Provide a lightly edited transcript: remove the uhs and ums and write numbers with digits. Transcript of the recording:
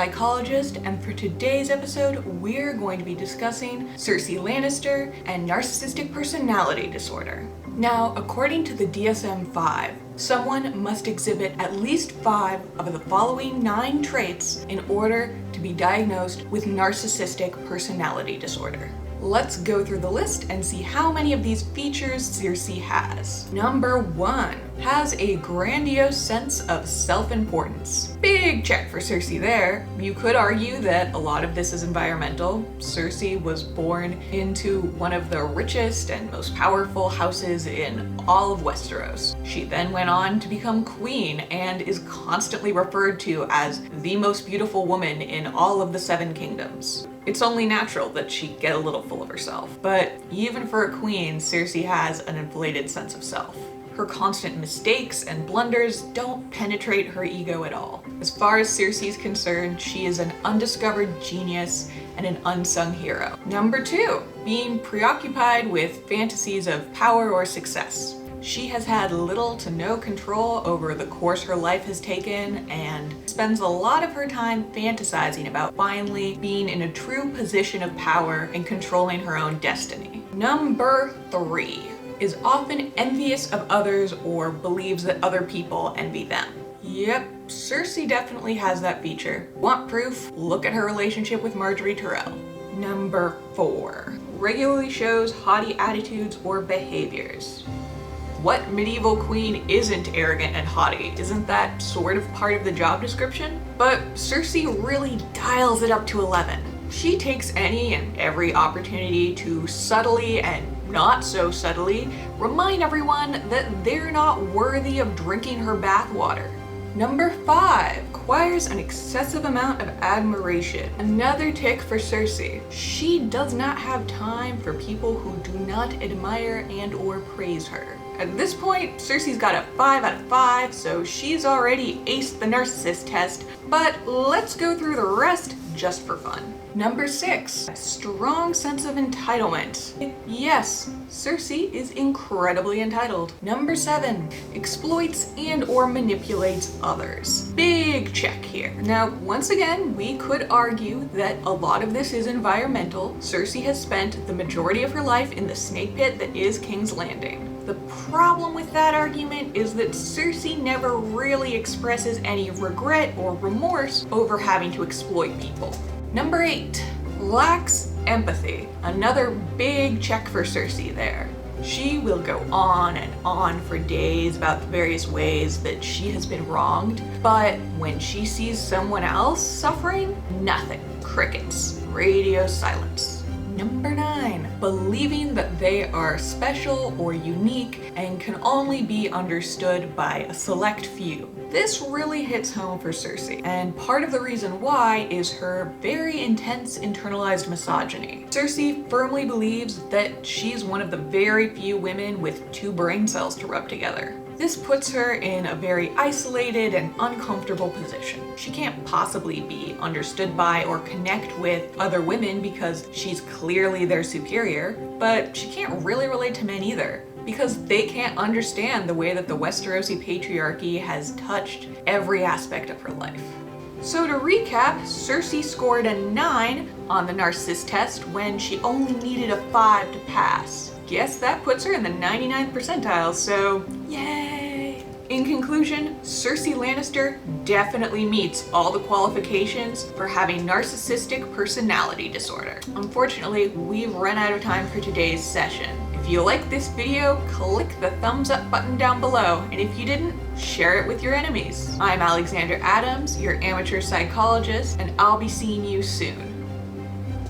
psychologist, and for today's episode, we're going to be discussing Cersei Lannister and narcissistic personality disorder. Now, according to the DSM-5, someone must exhibit at least 5 of the following 9 traits in order to be diagnosed with narcissistic personality disorder. Let's go through the list and see how many of these features Cersei has. Number 1, has a grandiose sense of self-importance. Big check for Cersei there. You could argue that a lot of this is environmental. Cersei was born into one of the richest and most powerful houses in all of Westeros. She then went on to become queen and is constantly referred to as the most beautiful woman in all of the 7 kingdoms. It's only natural that she'd get a little full of herself, but even for a queen, Cersei has an inflated sense of self. Her constant mistakes and blunders don't penetrate her ego at all. As far as Cersei's concerned, she is an undiscovered genius and an unsung hero. Number 2, being preoccupied with fantasies of power or success. She has had little to no control over the course her life has taken and spends a lot of her time fantasizing about finally being in a true position of power and controlling her own destiny. Number 3, is often envious of others or believes that other people envy them. Yep, Cersei definitely has that feature. Want proof? Look at her relationship with Marjorie Tyrell. Number 4, regularly shows haughty attitudes or behaviors. What medieval queen isn't arrogant and haughty? Isn't that sort of part of the job description? But Cersei really dials it up to 11. She takes any and every opportunity to subtly and not so subtly remind everyone that they're not worthy of drinking her bathwater. Number 5, acquires an excessive amount of admiration. Another tick for Cersei. She does not have time for people who do not admire and or praise her. At this point, Cersei's got a 5 out of 5, so she's already aced the narcissist test, but let's go through the rest just for fun. Number 6, a strong sense of entitlement. Yes, Cersei is incredibly entitled. Number 7, exploits and or manipulates others. Big check here. Now, once again, we could argue that a lot of this is environmental. Cersei has spent the majority of her life in the snake pit that is King's Landing. The problem with that argument is that Cersei never really expresses any regret or remorse over having to exploit people. Number 8, lacks empathy. Another big check for Cersei there. She will go on and on for days about the various ways that she has been wronged, but when she sees someone else suffering, nothing. Crickets. Radio silence. Number 9, believing that they are special or unique and can only be understood by a select few. This really hits home for Cersei, and part of the reason why is her very intense internalized misogyny. Cersei firmly believes that she's one of the very few women with 2 brain cells to rub together. This puts her in a very isolated and uncomfortable position. She can't possibly be understood by or connect with other women because she's clearly their superior, but she can't really relate to men either, because they can't understand the way that the Westerosi patriarchy has touched every aspect of her life. So to recap, Cersei scored a 9 on the narcissist test when she only needed a 5 to pass. Guess that puts her in the 99th percentile, so yay! In conclusion, Cersei Lannister definitely meets all the qualifications for having narcissistic personality disorder. Unfortunately, we've run out of time for today's session. If you like this video, click the thumbs up button down below, and if you didn't, share it with your enemies. I'm Alexander Adams, your amateur psychologist, and I'll be seeing you soon.